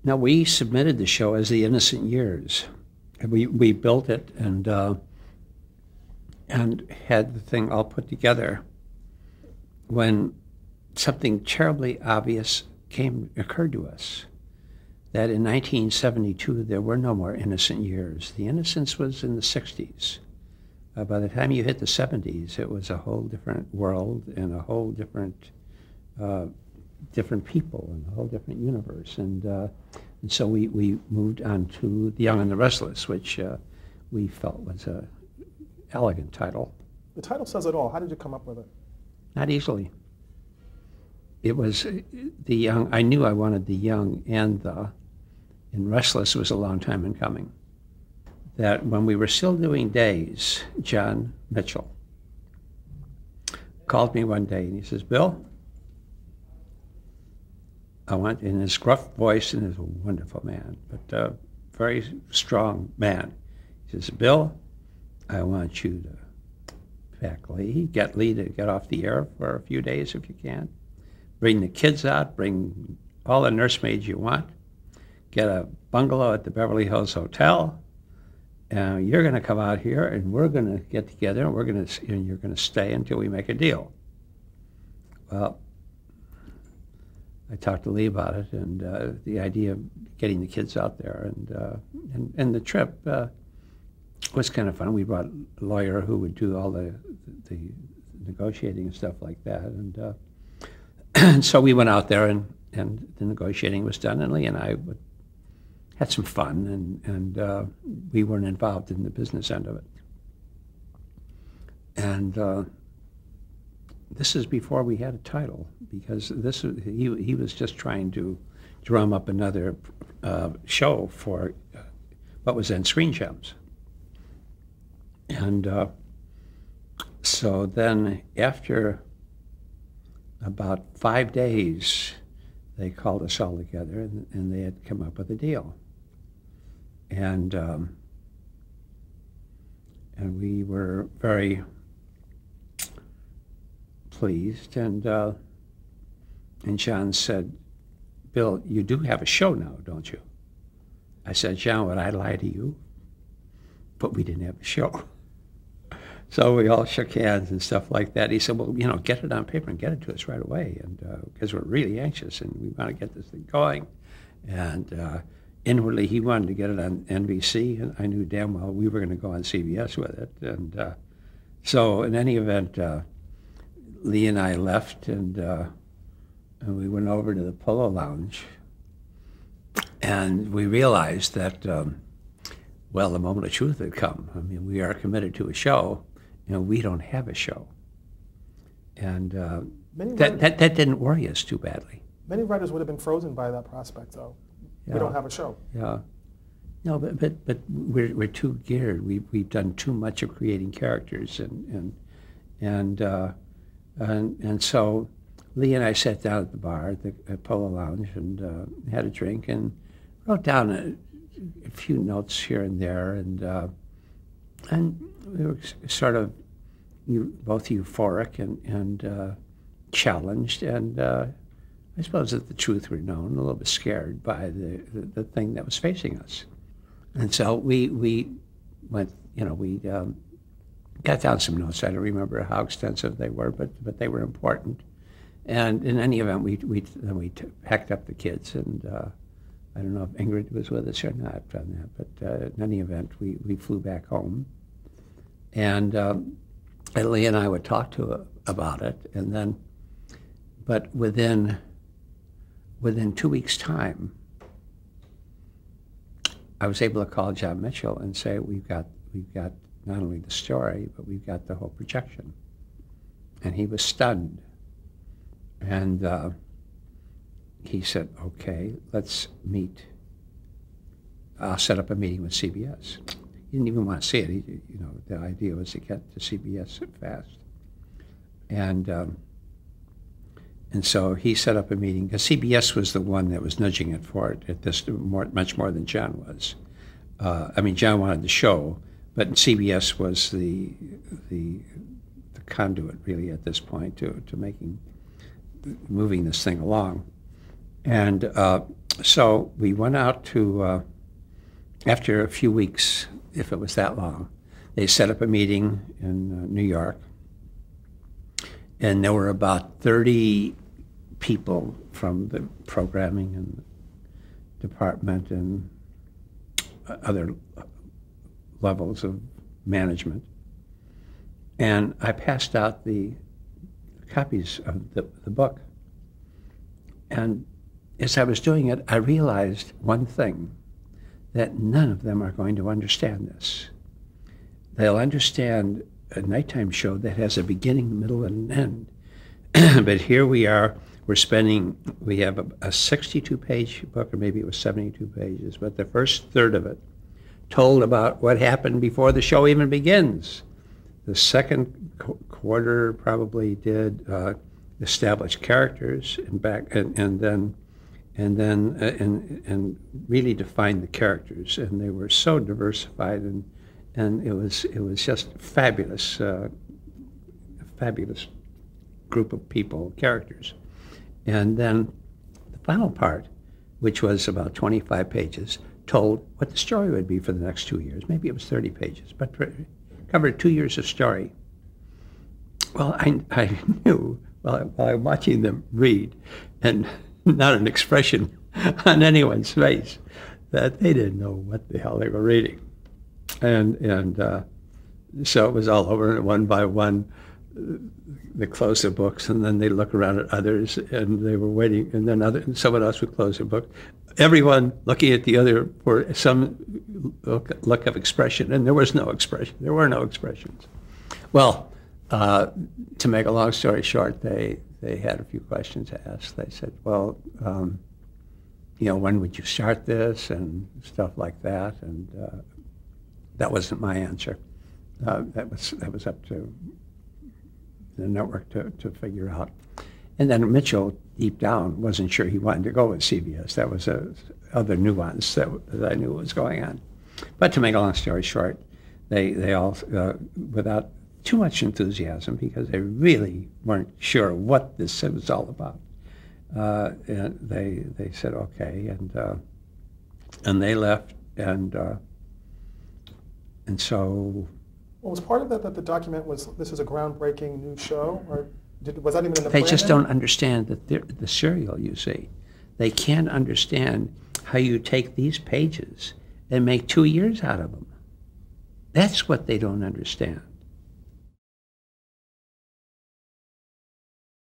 Now, we submitted the show as The Innocent Years. We built it and had the thing all put together when something terribly obvious occurred to us, that in 1972 there were no more innocent years. The innocence was in the 60s. By the time you hit the 70s, it was a whole different world and a whole different people and a whole different universe. And so we moved on to The Young and the Restless, which we felt was an elegant title. The title says it all. How did you come up with it? Not easily. It was the young. I knew I wanted the young and Restless was a long time in coming. That when we were still doing days, John Mitchell called me one day and he says, "Bill, I want," in his gruff voice, and he's a wonderful man, but a very strong man. He says, "Bill, I want you to pack Lee, get Lee to get off the air for a few days if you can. Bring the kids out, bring all the nursemaids you want, get a bungalow at the Beverly Hills Hotel, and you're going to come out here and we're going to get together and you're going to stay until we make a deal." Well, I talked to Lee about it, and the idea of getting the kids out there and the trip was kind of fun. We brought a lawyer who would do all the negotiating and stuff like that, and so we went out there and the negotiating was done, and Lee and I had some fun, and we weren't involved in the business end of it. And this is before we had a title, because he was just trying to drum up another show for what was then Screen Gems. And so then after about 5 days, they called us all together, and they had come up with a deal. And we were very pleased, and John said, "Bill, you do have a show now, don't you?" I said, "John, would I lie to you? But we didn't have a show." So we all shook hands and stuff like that. He said, "Well, get it on paper and get it to us right away, and because we're really anxious and we want to get this thing going." And inwardly, he wanted to get it on NBC, and I knew damn well we were going to go on CBS with it. And so in any event, Lee and I left, and we went over to the Polo Lounge, and we realized that, well, the moment of truth had come. I mean, we are committed to a show, and we don't have a show. And that didn't worry us too badly. Many writers would have been frozen by that prospect, though. Yeah. We don't have a show. Yeah. No, but we're too geared. We've done too much of creating characters, and so Lee and I sat down at the bar at Polo Lounge and had a drink and wrote down a few notes here and there, and we were sort of both euphoric and challenged, and I suppose that the truth were known, a little bit scared by the thing that was facing us. And so we went, we got down some notes. I don't remember how extensive they were, but they were important. And in any event, we packed up the kids, and I don't know if Ingrid was with us or not on that, but in any event, we flew back home. And Lee and I would talk about it, and then, but within 2 weeks' time, I was able to call John Mitchell and say, we've got not only the story, but we've got the whole projection. And he was stunned. And he said, "Okay, let's meet. I'll set up a meeting with CBS." He didn't even want to see it. The idea was to get to CBS fast. And so he set up a meeting, because CBS was the one that was nudging it for it at this much more than John was. John wanted the show, but CBS was the conduit really at this point to moving this thing along. And so we went out to, after a few weeks, if it was that long, they set up a meeting in New York. And there were about 30 people from the programming and department and other levels of management. And I passed out the copies of the book. And as I was doing it, I realized one thing, that none of them are going to understand this. They'll understand a nighttime show that has a beginning, middle, and an end. But here we are, we have a 62-page book, or maybe it was 72 pages, but the first third of it told about what happened before the show even begins. The second quarter probably did establish characters and really define the characters, and they were so diversified, and it was just fabulous, fabulous group of people, characters. And then the final part, which was about 25 pages, told what the story would be for the next 2 years. Maybe it was 30 pages, but covered 2 years of story. Well, I knew while I'm watching them read, and not an expression on anyone's face, that they didn't know what the hell they were reading. And so it was all over, and one by one, they closed their books, and then they look around at others, and they were waiting, and then someone else would close their book. Everyone looking at the other for some look of expression, and there was no expression. There were no expressions. Well, to make a long story short, they had a few questions asked. They said, well, when would you start this, and stuff like that, and that wasn't my answer. That was up to the network to figure out. And then Mitchell, deep down, wasn't sure he wanted to go with CBS. That was a other nuance that I knew was going on. But to make a long story short, they all, without too much enthusiasm, because they really weren't sure what this was all about, and they said okay, and they left, and so. Well, was part of that the document was, this is a groundbreaking new show, or was that even in the They plan? just don't understand the serial, you see. They can't understand how you take these pages and make 2 years out of them. That's what they don't understand.